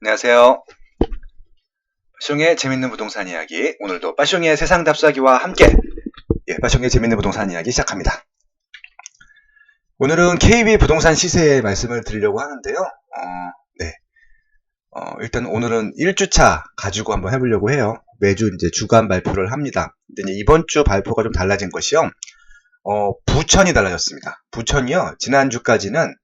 안녕하세요. 빠숑의 재밌는 부동산 이야기. 오늘도 빠숑의 세상 답사기와 함께 빠숑의 재밌는 부동산 이야기 시작합니다. 오늘은 KB 부동산 시세 말씀을 드리려고 하는데요. 일단 오늘은 1주차 가지고 한번 해보려고 해요. 매주 이제 주간 발표를 합니다. 근데 이번 주 발표가 좀 달라진 것이요. 부천이 달라졌습니다. 부천이요. 지난주까지는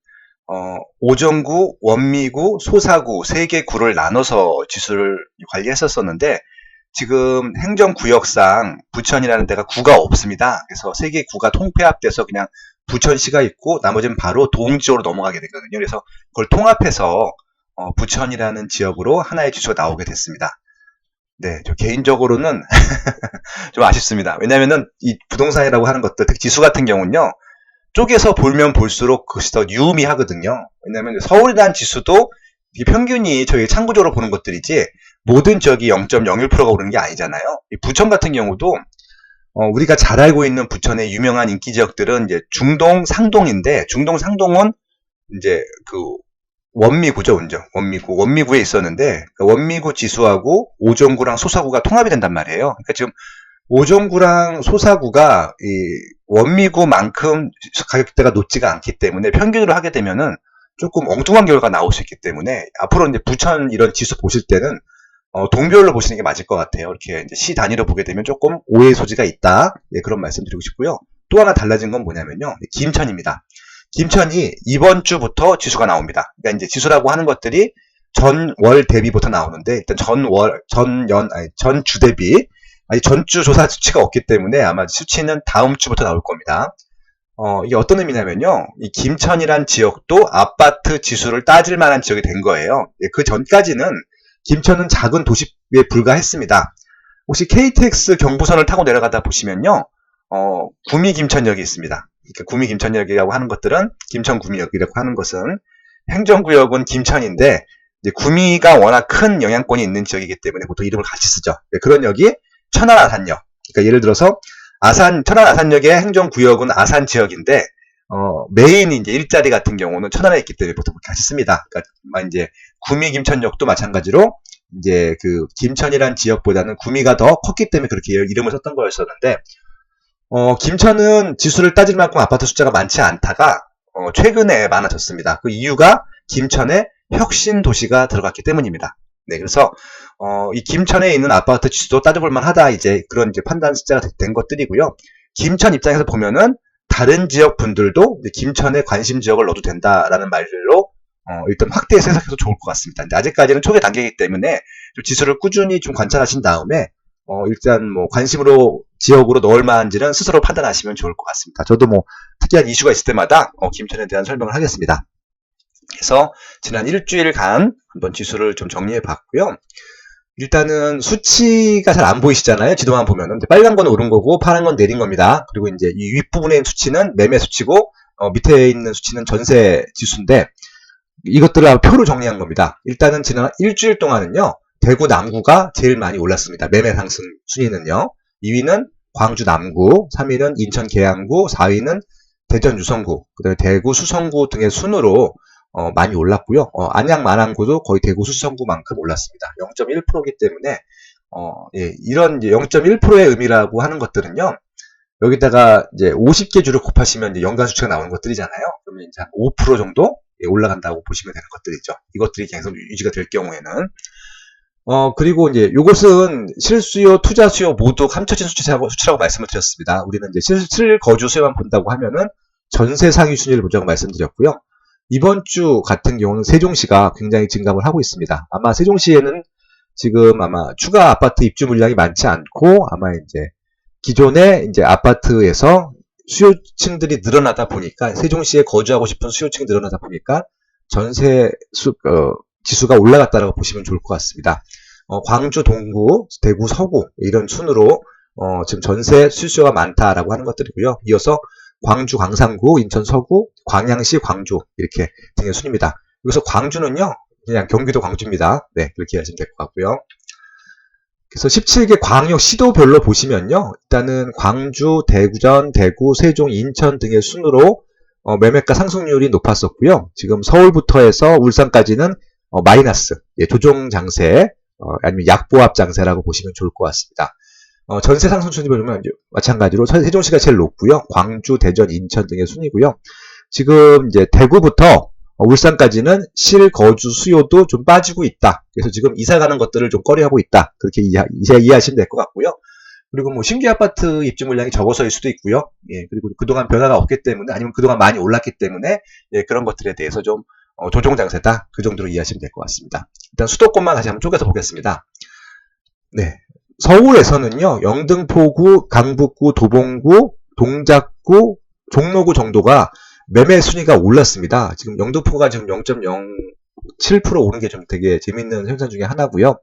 오정구, 원미구, 소사구 3개 구를 나눠서 지수를 관리했었었는데 지금 행정구역상 부천이라는 데가 구가 없습니다. 그래서 3개 구가 통폐합돼서 그냥 부천시가 있고 나머지는 바로 동지역으로 넘어가게 되거든요. 그래서 그걸 통합해서 부천이라는 지역으로 하나의 지수가 나오게 됐습니다. 네, 저 개인적으로는 좀 아쉽습니다. 왜냐면은 이 부동산이라고 하는 것들, 특히 지수 같은 경우는요, 쪽에서 보면 볼수록 그것이 더 유의미하거든요. 왜냐면 서울이라는 지수도 평균이 저희 참고적으로 보는 것들이지 모든 지역이 0.01%가 오르는 게 아니잖아요. 이 부천 같은 경우도 우리가 잘 알고 있는 부천의 유명한 인기 지역들은 이제 중동, 상동인데 중동, 상동은 이제 그 원미구죠, 원미구에 있었는데 원미구 지수하고 오정구랑 소사구가 통합이 된단 말이에요. 그러니까 지금 오정구랑 소사구가 이 원미구만큼 가격대가 높지가 않기 때문에 평균으로 하게 되면은 조금 엉뚱한 결과가 나올 수 있기 때문에 앞으로 이제 부천 이런 지수 보실 때는 동별로 보시는 게 맞을 것 같아요. 이렇게 이제 시 단위로 보게 되면 조금 오해의 소지가 있다. 그런 말씀 드리고 싶고요. 또 하나 달라진 건 뭐냐면요. 김천입니다. 김천이 이번 주부터 지수가 나옵니다. 그러니까 이제 지수라고 하는 것들이 전월 대비부터 나오는데 일단 전주 대비 전주 조사 수치가 없기 때문에 아마 수치는 다음 주부터 나올 겁니다. 이게 어떤 의미냐면요. 이 김천이란 지역도 아파트 지수를 따질 만한 지역이 된 거예요. 그 전까지는 김천은 작은 도시에 불과했습니다. 혹시 KTX 경부선을 타고 내려가다 보시면요. 구미 김천역이 있습니다. 그러니까 구미 김천역이라고 하는 것들은 김천 구미역이라고 하는 것은 행정구역은 김천인데 이제 구미가 워낙 큰 영향권이 있는 지역이기 때문에 보통 이름을 같이 쓰죠. 그런 역이 천안 아산역. 그러니까 예를 들어서 천안 아산역의 행정구역은 아산 지역인데 메인이 이제 일자리 같은 경우는 천안에 있기 때문에 보통 같이 씁니다. 그러니까 이제 구미 김천역도 마찬가지로 이제 그 김천이란 지역보다는 구미가 더 컸기 때문에 그렇게 이름을 썼던 거였었는데 김천은 지수를 따질 만큼 아파트 숫자가 많지 않다가 최근에 많아졌습니다. 그 이유가 김천에 혁신 도시가 들어갔기 때문입니다. 네, 그래서 이 김천에 있는 아파트 지수도 따져볼 만하다 이제 그런 이제 판단 숫자가 된 것들이고요. 김천 입장에서 보면은 다른 지역 분들도 김천에 관심 지역을 넣어도 된다라는 말로 일단 확대해서 해석해도 좋을 것 같습니다. 근데 아직까지는 초기 단계이기 때문에 좀 지수를 꾸준히 좀 관찰하신 다음에 일단 뭐 관심으로 지역으로 넣을 만한지는 스스로 판단하시면 좋을 것 같습니다. 저도 뭐 특이한 이슈가 있을 때마다 김천에 대한 설명을 하겠습니다. 그래서 지난 일주일간 한번 지수를 좀 정리해 봤고요. 일단은 수치가 잘 안 보이시잖아요. 지도만 보면은 빨간 건 오른 거고 파란 건 내린 겁니다. 그리고 이제 이 윗부분에 있는 수치는 매매 수치고 밑에 있는 수치는 전세 지수인데 이것들을 표로 정리한 겁니다. 일단은 지난 일주일 동안은요. 대구 남구가 제일 많이 올랐습니다. 매매 상승 순위는요. 2위는 광주 남구, 3위는 인천 계양구, 4위는 대전 유성구, 그다음에 대구 수성구 등의 순으로 많이 올랐고요. 안양 마랑구도 거의 대구 수성구만큼 올랐습니다. 0.1%이기 때문에 이런 0.1%의 의미라고 하는 것들은요. 여기다가 이제 50개 주를 곱하시면 이제 연간 수치가 나오는 것들이잖아요. 그러면 이제 한 5% 정도 올라간다고 보시면 되는 것들이죠. 이것들이 계속 유지가 될 경우에는 그리고 이제 요것은 실수요, 투자 수요 모두 감춰진 수치라고 말씀을 드렸습니다. 우리는 이제 실거주 수요만 본다고 하면은 전세 상위 순위를 보자고 말씀드렸고요. 이번 주 같은 경우는 세종시가 굉장히 증감을 하고 있습니다. 아마 세종시에는 지금 아마 추가 아파트 입주 물량이 많지 않고 아마 이제 기존의 이제 아파트에서 수요층들이 늘어나다 보니까 세종시에 거주하고 싶은 수요층이 늘어나다 보니까 전세 지수가 올라갔다라고 보시면 좋을 것 같습니다. 광주 동구, 대구 서구 이런 순으로 지금 전세 수요가 많다라고 하는 것들이고요. 이어서 광주 광산구, 인천 서구, 광양시 광주 이렇게 등의 순입니다. 여기서 광주는요. 그냥 경기도 광주입니다. 네, 그렇게 하시면 될 것 같고요. 그래서 17개 광역 시도별로 보시면요. 일단은 광주, 대구전, 대구, 세종, 인천 등의 순으로 매매가 상승률이 높았었고요. 지금 서울부터 해서 울산까지는 마이너스, 예, 조정 장세, 아니면 약보합 장세라고 보시면 좋을 것 같습니다. 전세 상승 순위 보면 마찬가지로 세종시가 제일 높고요. 광주, 대전, 인천 등의 순이고요. 지금 이제 대구부터 울산까지는 실거주 수요도 좀 빠지고 있다. 그래서 지금 이사 가는 것들을 좀 꺼려하고 있다. 그렇게 이해하시면 될 것 같고요. 그리고 뭐 신규 아파트 입주 물량이 적어서일 수도 있고요. 예, 그리고 그동안 변화가 없기 때문에 아니면 그동안 많이 올랐기 때문에 예, 그런 것들에 대해서 좀 조정 장세다. 그 정도로 이해하시면 될 것 같습니다. 일단 수도권만 다시 한번 쪼개서 보겠습니다. 네. 서울에서는요, 영등포구, 강북구, 도봉구, 동작구, 종로구 정도가 매매 순위가 올랐습니다. 지금 영등포가 지금 0.07% 오른 게 좀 되게 재밌는 현상 중에 하나고요.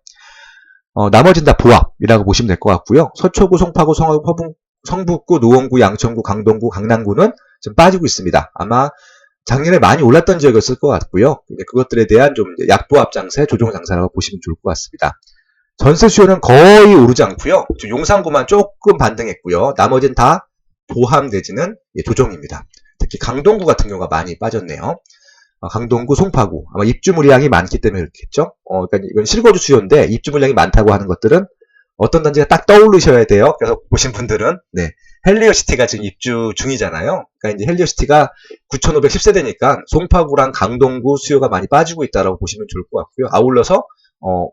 나머지는 다 부합이라고 보시면 될 것 같고요. 서초구, 송파구, 성북구, 노원구, 양천구, 강동구, 강남구는 좀 빠지고 있습니다. 아마 작년에 많이 올랐던 지역이었을 것 같고요. 그것들에 대한 좀 약보합 장세, 조정 장세라고 보시면 좋을 것 같습니다. 전세 수요는 거의 오르지 않고요. 용산구만 조금 반등했고요. 나머지는 다 보합 내지는 조정입니다. 특히 강동구 같은 경우가 많이 빠졌네요. 강동구, 송파구 아마 입주 물량이 많기 때문에 그렇겠죠. 그러니까 이건 실거주 수요인데 입주 물량이 많다고 하는 것들은 어떤 단지가 딱 떠오르셔야 돼요. 그래서 보신 분들은 네, 헬리오시티가 지금 입주 중이잖아요. 그러니까 이제 헬리오시티가 9,510세대니까 송파구랑 강동구 수요가 많이 빠지고 있다라고 보시면 좋을 것 같고요. 아울러서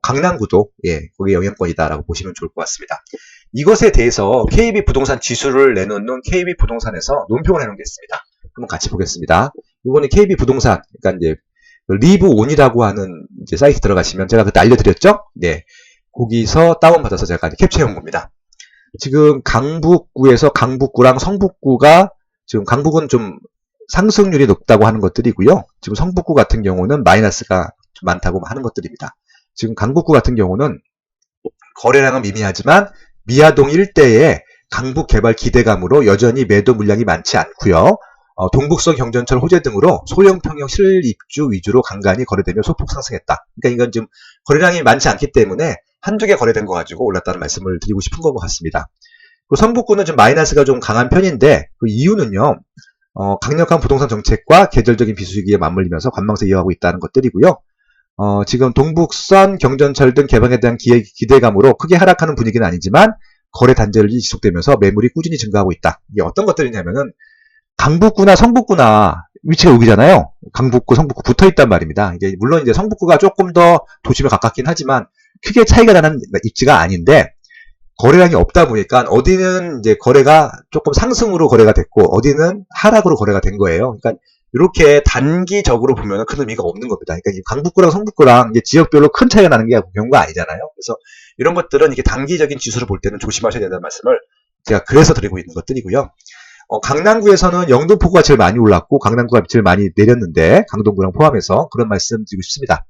강남구도 예, 거기에 영향권이다라고 보시면 좋을 것 같습니다. 이것에 대해서 KB 부동산 지수를 내놓는 KB 부동산에서 논평을 해놓은 게 있습니다. 한번 같이 보겠습니다. 이거는 KB 부동산, 그러니까 이제 리브온이라고 하는 이제 사이트 들어가시면 제가 그때 알려드렸죠? 네, 거기서 다운받아서 제가 캡처해온 겁니다. 지금 강북구에서 강북구랑 성북구가 지금 강북은 좀 상승률이 높다고 하는 것들이고요. 지금 성북구 같은 경우는 마이너스가 좀 많다고 하는 것들입니다. 지금 강북구 같은 경우는 거래량은 미미하지만 미아동 일대에 강북 개발 기대감으로 여전히 매도 물량이 많지 않고요. 동북서 경전철 호재 등으로 소형 평형 실입주 위주로 간간히 거래되며 소폭 상승했다. 그러니까 이건 지금 거래량이 많지 않기 때문에 한두 개 거래된 거 가지고 올랐다는 말씀을 드리고 싶은 것 같습니다. 성북구는 좀 마이너스가 좀 강한 편인데 그 이유는요. 강력한 부동산 정책과 계절적인 비수기에 맞물리면서 관망세 이어가고 있다는 것들이고요. 지금 동북선 경전철 등 개방에 대한 기대감으로 크게 하락하는 분위기는 아니지만 거래 단절이 지속되면서 매물이 꾸준히 증가하고 있다. 이게 어떤 것들이냐면은 강북구나 성북구나 위치가 여기잖아요. 강북구, 성북구 붙어 있단 말입니다. 이게 물론 이제 성북구가 조금 더 도심에 가깝긴 하지만 크게 차이가 나는 입지가 아닌데 거래량이 없다 보니까 어디는 이제 거래가 조금 상승으로 거래가 됐고 어디는 하락으로 거래가 된 거예요. 그러니까 이렇게 단기적으로 보면 큰 의미가 없는 겁니다. 그러니까 강북구랑 성북구랑 이제 지역별로 큰 차이가 나는 게 경우가 아니잖아요. 그래서 이런 것들은 이렇게 단기적인 지수를 볼 때는 조심하셔야 된다는 말씀을 제가 그래서 드리고 있는 것들이고요. 강남구에서는 영등포구가 제일 많이 올랐고 강남구가 제일 많이 내렸는데 강동구랑 포함해서 그런 말씀 드리고 싶습니다.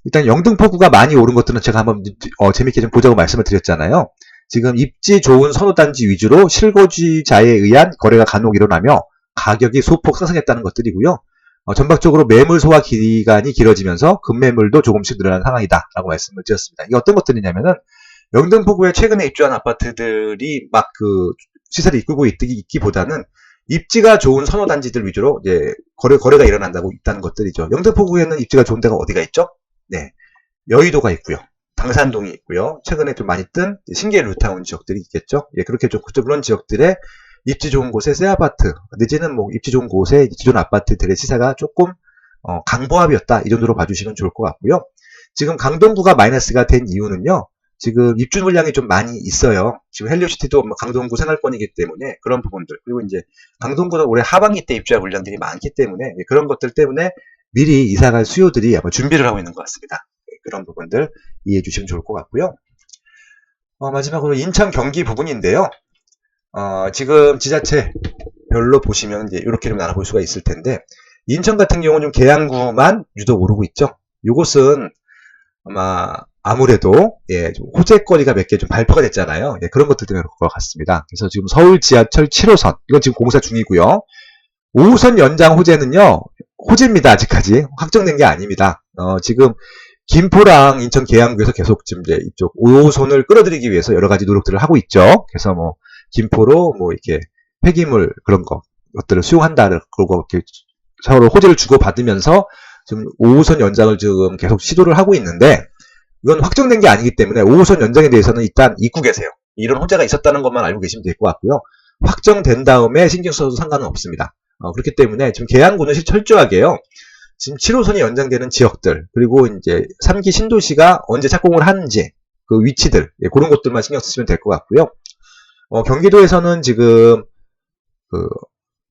일단 영등포구가 많이 오른 것들은 제가 한번 재밌게 좀 보자고 말씀을 드렸잖아요. 지금 입지 좋은 선호단지 위주로 실거주자에 의한 거래가 간혹 일어나며 가격이 소폭 상승했다는 것들이고요. 전반적으로 매물 소화 기간이 길어지면서 급매물도 조금씩 늘어난 상황이다 라고 말씀을 드렸습니다. 이게 어떤 것들이냐면은 영등포구에 최근에 입주한 아파트들이 막 그 시세를 이끌고 있기보다는 입지가 좋은 선호단지들 위주로 이제 거래가 일어난다고 있다는 것들이죠. 영등포구에는 입지가 좋은 데가 어디가 있죠? 네, 여의도가 있고요. 당산동이 있고요. 최근에 좀 많이 뜬 신계 루타운 지역들이 있겠죠. 예, 그렇게 좀 그런 지역들의 입지 좋은 곳에 새 아파트, 내지는 뭐 입지 좋은 곳에 입지 좋은 아파트들의 시세가 조금 강보합이었다. 이 정도로 봐주시면 좋을 것 같고요. 지금 강동구가 마이너스가 된 이유는요. 지금 입주 물량이 좀 많이 있어요. 지금 헬리오시티도 강동구 생활권이기 때문에 그런 부분들, 그리고 이제 강동구는 올해 하반기 때 입주할 물량들이 많기 때문에 그런 것들 때문에 미리 이사갈 수요들이 아마 준비를 하고 있는 것 같습니다. 그런 부분들 이해해 주시면 좋을 것 같고요. 마지막으로 인천 경기 부분인데요. 지금 지자체별로 보시면 이제 이렇게 좀 나눠볼 수가 있을 텐데 인천 같은 경우는 좀 계양구만 유독 오르고 있죠. 이곳은 아무래도 좀 호재거리가 몇 개 좀 발표가 됐잖아요. 그런 것들 때문에 그럴 것 같습니다. 그래서 지금 서울 지하철 7호선 이건 지금 공사 중이고요. 5호선 연장 호재는요. 호재입니다. 아직까지 확정된 게 아닙니다. 지금 김포랑 인천 계양구에서 계속 지금 이제 이쪽 5호선을 끌어들이기 위해서 여러 가지 노력들을 하고 있죠. 그래서 뭐 김포로 뭐 이렇게 폐기물 그런 것들을 수용한다. 그러고 이렇게 서로 호재를 주고 받으면서 지금 5호선 연장을 지금 계속 시도를 하고 있는데 이건 확정된 게 아니기 때문에 5호선 연장에 대해서는 일단 잊고 계세요. 이런 호재가 있었다는 것만 알고 계시면 될 것 같고요. 확정된 다음에 신경 써도 상관은 없습니다. 그렇기 때문에 지금 계양구는 철저하게요. 지금 7호선이 연장되는 지역들 그리고 이제 3기 신도시가 언제 착공을 하는지 그 위치들 그런 것들만 신경 쓰시면 될 것 같고요. 경기도에서는 지금 그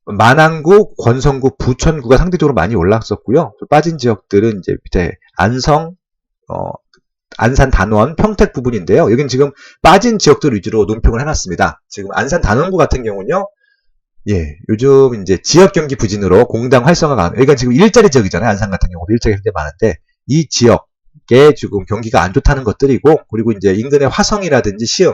만안구, 권성구, 부천구가 상대적으로 많이 올랐었고요. 빠진 지역들은 이제 밑에 안성, 안산 단원, 평택 부분인데요. 여기는 지금 빠진 지역들 위주로 논평을 해놨습니다. 지금 안산 단원구 같은 경우는요. 예, 요즘 이제 지역 경기 부진으로 공당 활성화가, 여기가 지금 일자리 지역이잖아요. 안산 같은 경우도 일자리가 굉장히 많은데, 이 지역에 지금 경기가 안 좋다는 것들이고, 그리고 이제 인근의 화성이라든지 시흥,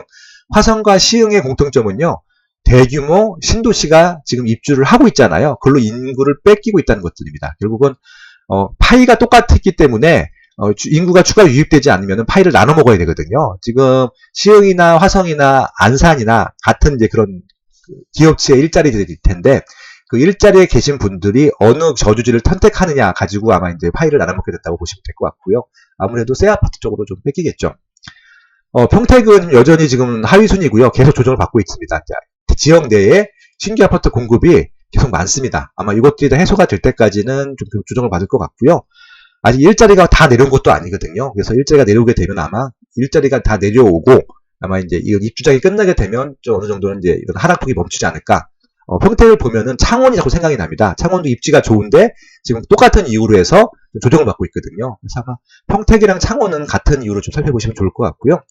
화성과 시흥의 공통점은요, 대규모 신도시가 지금 입주를 하고 있잖아요. 그걸로 인구를 뺏기고 있다는 것들입니다. 결국은, 파이가 똑같기 때문에, 인구가 추가로 유입되지 않으면 파이를 나눠 먹어야 되거든요. 지금 시흥이나 화성이나 안산이나 같은 이제 그런 기업체의 일자리들일 텐데 그 일자리에 계신 분들이 어느 저주지를 선택하느냐 가지고 아마 이제 파이를 나눠먹게 됐다고 보시면 될 것 같고요. 아무래도 새 아파트 쪽으로 좀 뺏기겠죠. 평택은 여전히 지금 하위 순위고요. 계속 조정을 받고 있습니다. 지역 내에 신규 아파트 공급이 계속 많습니다. 아마 이것들이 다 해소가 될 때까지는 좀 조정을 받을 것 같고요. 아직 일자리가 다 내려온 것도 아니거든요. 그래서 일자리가 내려오게 되면 아마 일자리가 다 내려오고 아마 이제 이 입주장이 끝나게 되면 좀 어느 정도는 이제 이런 하락폭이 멈추지 않을까. 평택을 보면은 창원이 자꾸 생각이 납니다. 창원도 입지가 좋은데 지금 똑같은 이유로 해서 조정을 받고 있거든요. 그래서 아마 평택이랑 창원은 같은 이유로 좀 살펴보시면 좋을 것 같고요.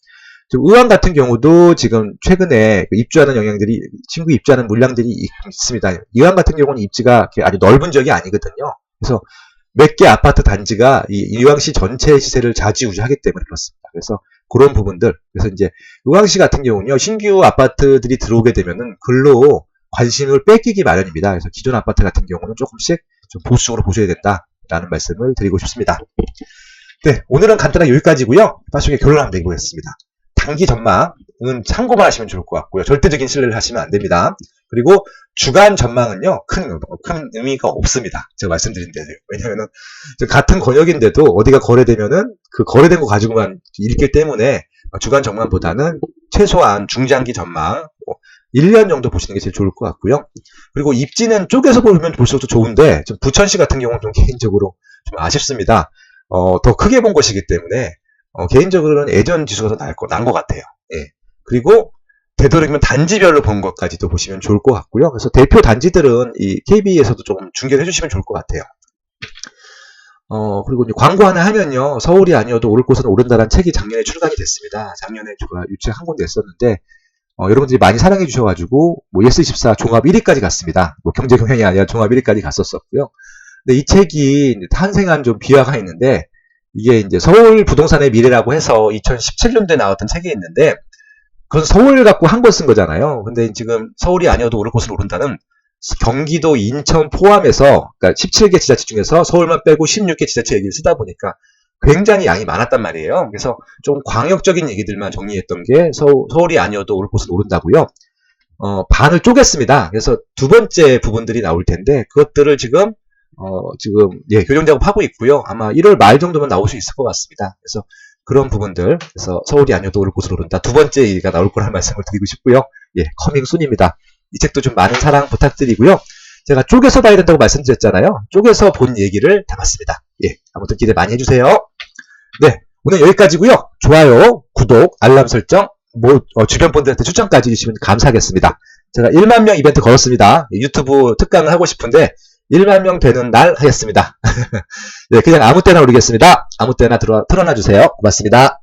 지금 의왕 같은 경우도 지금 최근에 입주하는 영향들이 신규 입주하는 물량들이 있습니다. 의왕 같은 경우는 입지가 아주 넓은 지역이 아니거든요. 그래서 몇 개 아파트 단지가 이 의왕시 전체 시세를 좌지우지하기 때문에 그렇습니다. 그래서 그런 부분들, 그래서 이제 의왕시 같은 경우는요, 신규 아파트들이 들어오게 되면은 글로 관심을 뺏기기 마련입니다. 그래서 기존 아파트 같은 경우는 조금씩 좀 보수적으로 보셔야 된다라는 말씀을 드리고 싶습니다. 네, 오늘은 간단하게 여기까지고요. 나중에 결론 한번 내보겠습니다. 단기 전망은 참고만 하시면 좋을 것 같고요. 절대적인 신뢰를 하시면 안 됩니다. 그리고 주간 전망은요, 큰 의미가 없습니다. 제가 말씀드린 대로. 왜냐면은, 같은 권역인데도 어디가 거래되면은 그 거래된 거 가지고만 읽기 때문에 주간 전망보다는 최소한 중장기 전망, 1년 정도 보시는 게 제일 좋을 것 같고요. 그리고 입지는 쪼개서 보면 볼수록 좋은데, 좀 부천시 같은 경우는 좀 개인적으로 좀 아쉽습니다. 더 크게 본 것이기 때문에, 개인적으로는 예전 지수가 더 나은 것 같아요. 예. 그리고 되도록이면 단지별로 본 것까지도 보시면 좋을 것 같고요. 그래서 대표 단지들은 이 KB에서도 조금 중계를 해주시면 좋을 것 같아요. 그리고 이제 광고 하나 하면요. 서울이 아니어도 오를 곳은 오른다라는 책이 작년에 출간이 됐습니다. 작년에 제가 유책 한 권도 했었는데, 여러분들이 많이 사랑해 주셔가지고, 뭐, 예스24 종합 1위까지 갔습니다. 뭐, 경제 경향이 아니라 종합 1위까지 갔었었고요. 근데 이 책이 탄생한 좀 비화가 있는데, 이게 이제 서울 부동산의 미래라고 해서 2017년도에 나왔던 책이 있는데, 그건 서울 갖고 한 권 쓴 거잖아요. 근데 지금 서울이 아니어도 오를 곳은 오른다는 경기도, 인천 포함해서, 그러니까 17개 지자체 중에서 서울만 빼고 16개 지자체 얘기를 쓰다 보니까 굉장히 양이 많았단 말이에요. 그래서 좀 광역적인 얘기들만 정리했던 게 서울이 아니어도 오를 곳은 오른다고요. 반을 쪼갰습니다. 그래서 두 번째 부분들이 나올 텐데, 그것들을 지금 교정 작업하고 있고요. 아마 1월 말 정도면 나올 수 있을 것 같습니다. 그래서 그런 부분들, 그래서 서울이 아니어도 오를 곳으로 오른다. 두 번째 얘기가 나올 거라는 말씀을 드리고 싶고요. 예, 커밍 순입니다. 이 책도 좀 많은 사랑 부탁드리고요. 제가 쪼개서 봐야 된다고 말씀드렸잖아요. 쪼개서 본 얘기를 담았습니다. 예, 아무튼 기대 많이 해주세요. 네, 오늘 여기까지고요. 좋아요, 구독, 알람 설정, 주변 분들한테 추천까지 해주시면 감사하겠습니다. 제가 1만 명 이벤트 걸었습니다. 유튜브 특강을 하고 싶은데 1만 명 되는 날 하겠습니다. 네, 그냥 아무 때나 올리겠습니다. 아무 때나 틀어놔 주세요. 고맙습니다.